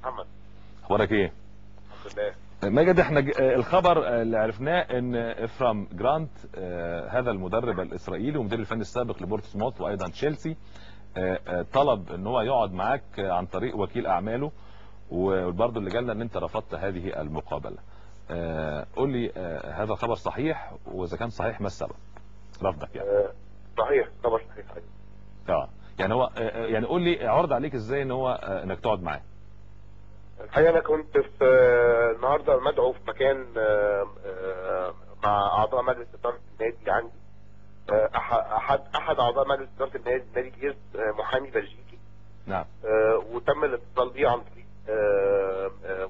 محمد. اخبارك ايه؟ الحمد لله. ماجد، احنا الخبر اللي عرفناه ان افرام جرانت هذا المدرب الاسرائيلي ومدير الفني السابق لبورتسموث وايضا تشيلسي طلب ان هو يقعد معاك عن طريق وكيل اعماله، وبرضه اللي جالنا ان انت رفضت هذه المقابله. قول لي هذا الخبر صحيح؟ واذا كان صحيح ما السبب رفضك يعني؟ صحيح، خبر صحيح. يعني هو يعني قول لي عرض عليك ازاي ان هو انك تقعد معاه؟ الحقيقه انا كنت في النهارده مدعو في مكان مع اعضاء مجلس اداره النادي عندي. احد اعضاء مجلس اداره نادي اليرس محامي بلجيكي. نعم. وتم الاتصال بيه عن طريق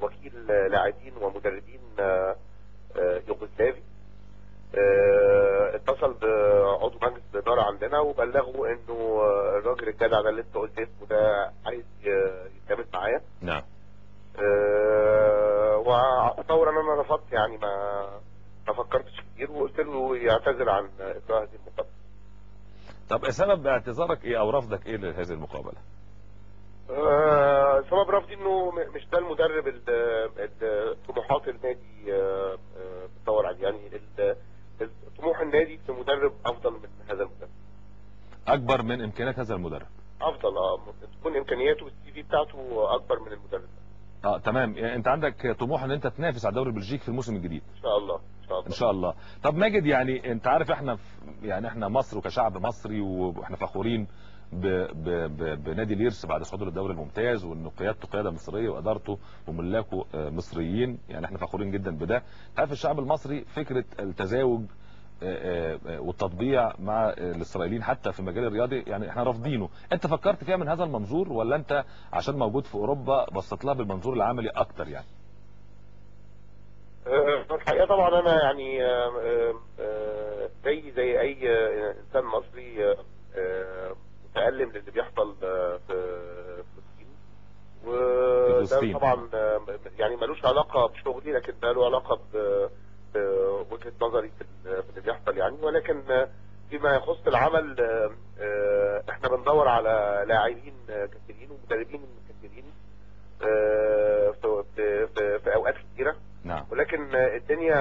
وكيل لاعبين ومدربين يوغوسلافي. اتصل بعضو مجلس الاداره عندنا وبلغوا انه الراجل الجدع ده اللي انت قلت اسمه ده عايز يتقابل معايا. نعم. وفورا انا رفضت، يعني ما فكرتش كتير وقلت له يعتذر عن اجراء هذه المقابله. طب سبب اعتذارك ايه او رفضك ايه لهذه المقابله؟ سبب رفضي انه مش ده المدرب طموحات النادي بتدور عليه، يعني طموح النادي في مدرب افضل من هذا المدرب، اكبر من امكانيات هذا المدرب، افضل تكون امكانياته والسي في بتاعته اكبر من المدرب. تمام. يعني انت عندك طموح ان انت تنافس على الدوري البلجيكي في الموسم الجديد ان شاء الله. ان شاء الله. ان شاء الله. طب ماجد، يعني انت عارف احنا يعني احنا مصر وكشعب مصري واحنا فخورين بنادي اليرس بعد صعوده للدوري الممتاز، وانه قيادته قياده مصريه وادارته وملاكه مصريين، يعني احنا فخورين جدا بده. انت عارف الشعب المصري فكره التزاوج والتطبيع مع الاسرائيليين حتى في المجال الرياضي يعني احنا رافضينه. انت فكرت فيها من هذا المنظور، ولا انت عشان موجود في اوروبا بصيت لها بالمنظور العملي اكتر يعني؟ الحقيقه طبعا انا يعني زي اي انسان مصري متألم للي بيحصل في فلسطين. وده طبعا يعني ملوش علاقه بشغلي، لكن ده له علاقه بوجهه نظري في اللي بيحصل يعني. ولكن فيما يخص العمل احنا بندور على لاعبين كثيرين ومدربين كثيرين في اوقات كثيره. نعم. ولكن الدنيا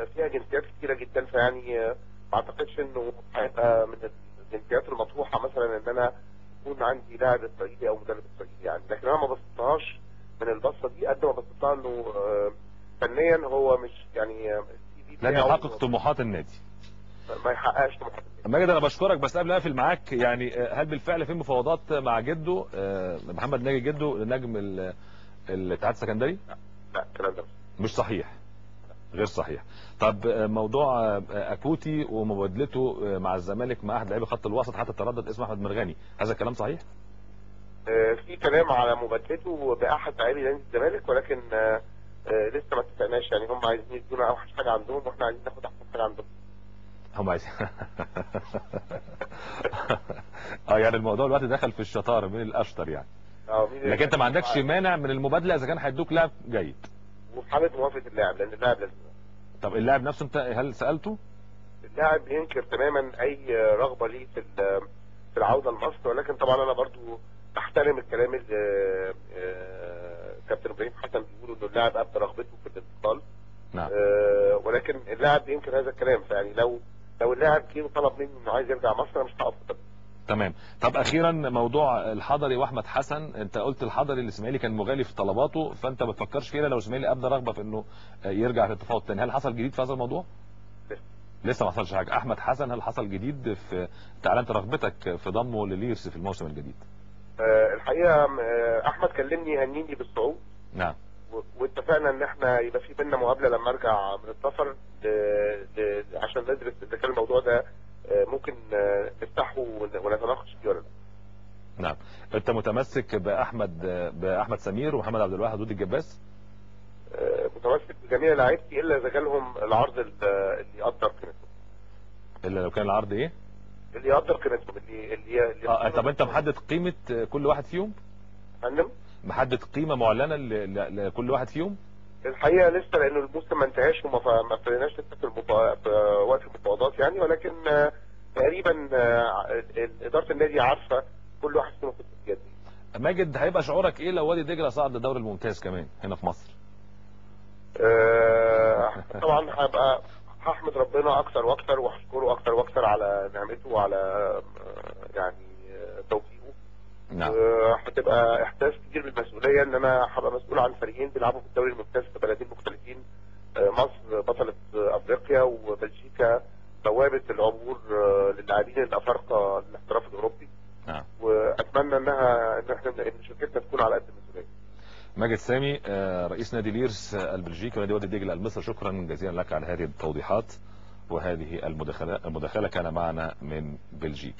فيها جنسيات كثيره جدا، فيعني ما اعتقدش انه هيبقى من الجنسيات المطروحه مثلا ان انا يكون عندي لاعب اسرائيلي او مدرب اسرائيلي يعني. لكن انا ما بصيتهاش من البصه دي قد ما بصيتها انه فنيا هو مش يعني لن يحقق طموحات النادي، ما يحققش طموحات النادي. ماجد انا بشكرك، بس قبل اقفل معاك يعني هل بالفعل في مفاوضات مع جده محمد ناجي جده نجم الاتحاد السكندري؟ لا الكلام ده مش صحيح، غير صحيح. طب موضوع اكوتي ومبادلته مع الزمالك مع احد لاعبي خط الوسط حتى تردد اسم احمد مرغني، هذا الكلام صحيح؟ في كلام على مبادلته باحد لاعبي نادي الزمالك، ولكن لسه ما اتفقناش. يعني هم عايزين يدونا اوحش حاجه عندهم واحنا عايزين ناخد احسن حاجه عندهم. هم عايزين يعني الموضوع دلوقتي دخل في الشطاره من الاشطر يعني. لكن انت ما عندكش مانع من المبادله اذا كان هيدوك لاعب جيد، وفي حاله موافقه اللاعب، لان اللاعب لازم. طب اللاعب نفسه انت هل سالته؟ اللاعب بينكر تماما اي رغبه ليه في العوده لمصر، ولكن طبعا انا برضو احترم الكلام اللي كابتن ابراهيم حسن بيقوله انه اللاعب ابدى رغبته في الانتقال. نعم. ولكن اللاعب بينكر هذا الكلام، فيعني لو اللاعب جه وطلب مني انه عايز يرجع مصر انا مش هقف. تمام. طب اخيرا موضوع الحضري واحمد حسن، انت قلت الحضري الاسماعيلي كان مغالي في طلباته، فانت ما بتفكرش فيها لو الاسماعيلي ابدى رغبه في انه يرجع في التفاوض تاني. هل حصل جديد في هذا الموضوع؟ لسه ما حصلش حاجه. احمد حسن هل حصل جديد في اعلنت رغبتك في ضمه لليرس في الموسم الجديد؟ الحقيقه احمد كلمني يهنيني بالصعود. نعم. واتفقنا ان احنا يبقى في بينا مقابله لما ارجع من السفر عشان ندرس اذا كان الموضوع ده ممكن نفتحه ونتناقش فيه ولا لا. نعم. انت متمسك باحمد سمير ومحمد عبد الواحد ودود الجباس؟ متمسك بجميع لاعيبتي الا اذا جالهم العرض اللي يقدر قيمتهم. الا لو كان العرض ايه؟ اللي يقدر قيمتهم اللي طب انت محدد قيمه كل واحد فيهم؟ فندم؟ محدد قيمه معلنه لكل واحد فيهم؟ الحقيقه لسه، لانه الموسم ما انتهاش وما ابتديناش لسه في وقت المفاوضات يعني. ولكن تقريبا اداره النادي عارفه كل واحد فيهم في التسجيلات دي. ماجد، هيبقى شعورك ايه لو وادي دجله صعد الدوري الممتاز كمان هنا في مصر؟ طبعا هحمد ربنا اكثر واكثر وهشكره اكثر واكثر على نعمته وعلى يعني توفيقه. نعم. هتبقى احساس كبير بالمسؤوليه ان انا هبقى مسؤول عن فريقين بيلعبوا في الدوري الممتاز في بلدين مختلفين، مصر بطله افريقيا وبلجيكا بوابه العبور للاعبين الافارقه للاحتراف الاوروبي. نعم. واتمنى ان شركتنا تكون على قد المسؤوليه. ماجد سامي، رئيس نادي ليرس البلجيكي ونادي وادي دجله المصري، شكرا جزيلا لك على هذه التوضيحات وهذه المداخله كان معنا من بلجيكا.